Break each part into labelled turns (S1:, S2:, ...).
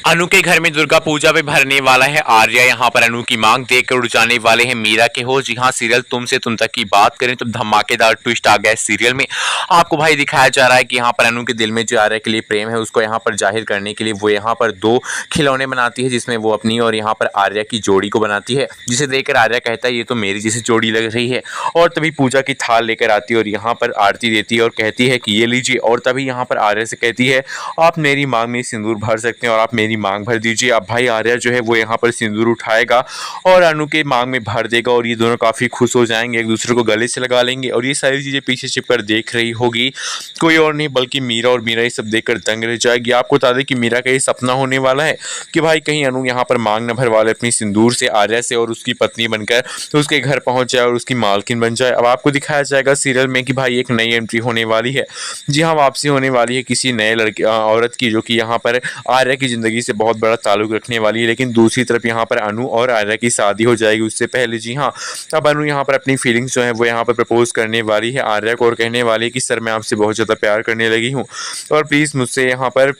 S1: अनु के घर में दुर्गा पूजा पे भरने वाला है आर्या। यहाँ पर अनु की मांग देखकर उड़ जाने वाले हैं मीरा के हो। जी हाँ, सीरियल तुम से तुम तक की बात करें तो धमाकेदार ट्विस्ट आ गया है सीरियल में। आपको भाई दिखाया जा रहा है कि यहाँ पर अनु के दिल में जो आर्या के लिए प्रेम है उसको यहाँ पर जाहिर करने के लिए वो यहाँ पर दो खिलौने बनाती है, जिसमें वो अपनी और यहाँ पर आर्या की जोड़ी को बनाती है, जिसे देखकर आर्या कहता है ये तो मेरी जैसी जोड़ी लग रही है। और तभी पूजा की थाल लेकर आती है और यहाँ पर आरती देती है और कहती है कि ये लीजिए। और तभी यहाँ पर आर्या से कहती है आप मेरी मांग में सिंदूर भर सकते हैं और आप मेरी मांग भर दीजिए। अब भाई आर्या जो है वो यहाँ पर सिंदूर उठाएगा और अनु के मांग में भर देगा और ये दोनों काफी खुश हो जाएंगे, एक दूसरे को गले से लगा लेंगे। और ये सारी चीजें पीछे छिपकर देख रही होगी कोई और नहीं बल्कि मीरा, और मीरा ये सब देखकर दंग रह जाएगी। आपको बता दें कि मीरा का ये सपना होने वाला है कि भाई कहीं अनु यहाँ पर मांग न भरवा ले अपनी सिंदूर से आर्या से और उसकी पत्नी बनकर तो उसके घर पहुंच जाए और उसकी मालकिन बन जाए। अब आपको दिखाया जाएगा सीरियल में कि भाई एक नई एंट्री होने वाली है। जी हाँ, वापसी होने वाली है किसी नए लड़के औरत की, जो कि यहाँ पर आर्या की जिंदगी से बहुत बड़ा ताल्लुक रखने वाली है। लेकिन दूसरी तरफ यहाँ पर अनु और आर्या की शादी हो जाएगी उससे पहले। जी हाँ, अब अनु यहाँ पर अपनी फीलिंग्स जो है वो यहाँ पर प्रपोज करने वाली है आर्या को और कहने वाली है कि सर मैं आपसे बहुत ज़्यादा प्यार करने लगी हूँ और प्लीज़ मुझसे यहाँ पर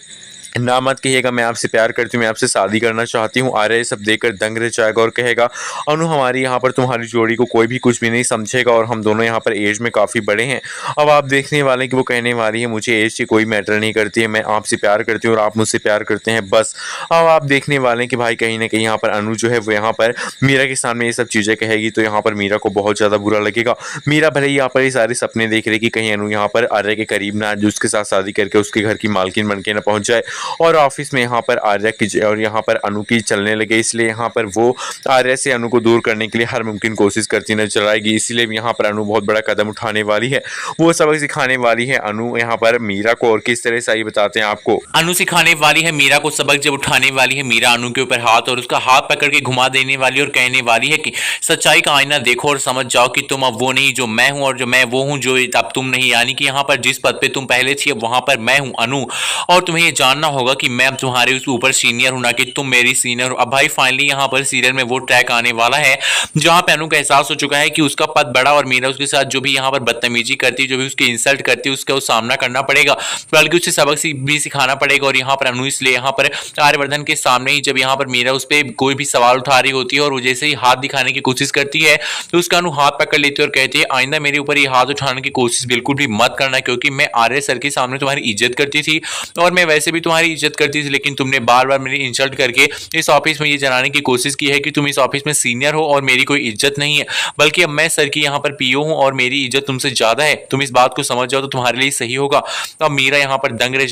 S1: ना मत कहिएगा मैं आपसे प्यार करती हूँ, मैं आपसे शादी करना चाहती हूँ। आर्या ये सब देखकर दंग रह जाएगा और कहेगा अनु हमारी यहाँ पर तुम्हारी जोड़ी को कोई भी कुछ भी नहीं समझेगा और हम दोनों यहाँ पर एज में काफ़ी बड़े हैं। अब आप देखने वाले कि वो कहने वाली है मुझे एज की कोई मैटर नहीं करती है, मैं आपसे प्यार करती हूँ और आप मुझसे प्यार करते हैं बस। अब आप देखने वाले हैं कि भाई कहीं ना कहीं यहाँ पर अनु जो है वो यहाँ पर मीरा के सामने ये सब चीज़ें कहेगी तो यहाँ पर मीरा को बहुत ज़्यादा बुरा लगेगा। मीरा भले ही यहाँ पर ये सारे सपने देख रही कि कहीं अनु यहाँ पर आर्या के करीब ना जो उसके साथ शादी करके उसके घर की मालकिन बन के ना पहुँच जाए और ऑफिस में यहाँ पर आर्या की और यहाँ पर अनु की चलने लगे, इसलिए यहाँ पर वो आर्या से अनु को दूर करने के लिए हर मुमकिन कोशिश करती नजर आएगी। इसलिए यहाँ पर अनु बहुत बड़ा कदम उठाने वाली है, वो सबक सिखाने वाली है अनु यहाँ पर मीरा को। और किस तरह से आइए बताते हैं आपको। अनु सिखाने वाली है मीरा को सबक, जब उठाने वाली है मीरा अनु के ऊपर हाथ और उसका हाथ पकड़ के घुमा देने वाली और कहने वाली है कि सच्चाई का आईना देखो और समझ जाओ कि तुम अब वो नहीं जो मैं हूँ और जो मैं वो हूँ जो अब तुम नहीं। यानी कि यहाँ पर जिस पद पे तुम पहले थी अब वहां पर मैं हूँ अनु, और तुम्हें ये जानना होगा कि मैं अब तुम्हारे उस ऊपर सीनियर हूं ना कि तुम मेरी सीनियर हो। अब भाई फाइनली यहाँ पर सीरियल में वो ट्रैक आने वाला है जहां पे अनु का एहसास हो चुका है कि उसका पद बड़ा और मीरा उसके साथ जो भी यहाँ पर बदतमीजी करती है, जो भी उसकी इंसल्ट करती है उसका वो सामना करना पड़ेगा, बल्कि उसे सबक भी सिखाना पड़ेगा। और यहाँ पर अनु इसलिए यहाँ पर आर्यवर्धन के सामने ही जब यहाँ पर मीरा उस पर कोई भी सवाल उठा रही होती है और वो जैसे ही हाथ दिखाने की कोशिश करती है तो उसका अनु हाथ पकड़ लेती है और कहती है आइंदा मेरे ऊपर ये हाथ उठाने की कोशिश बिल्कुल भी मत करना, क्योंकि मैं आर्य सर के सामने तुम्हारी इज्जत करती थी और मैं वैसे भी तुम्हारी इज्जत करती थी, लेकिन तुमने बार बार मेरी इंसल्ट करके इस ऑफिस में ये जनाने की कोशिश की है कि तुम इस ऑफिस में सीनियर हो और मेरी कोई इज्जत नहीं है, बल्कि अब मैं सर की यहाँ पर पीओ हूँ और मेरी इज्जत तुमसे ज्यादा है। तुम इस बात को समझ जाओ तो तुम्हारे लिए सही होगा। अब मीरा यहाँ पर दंग रह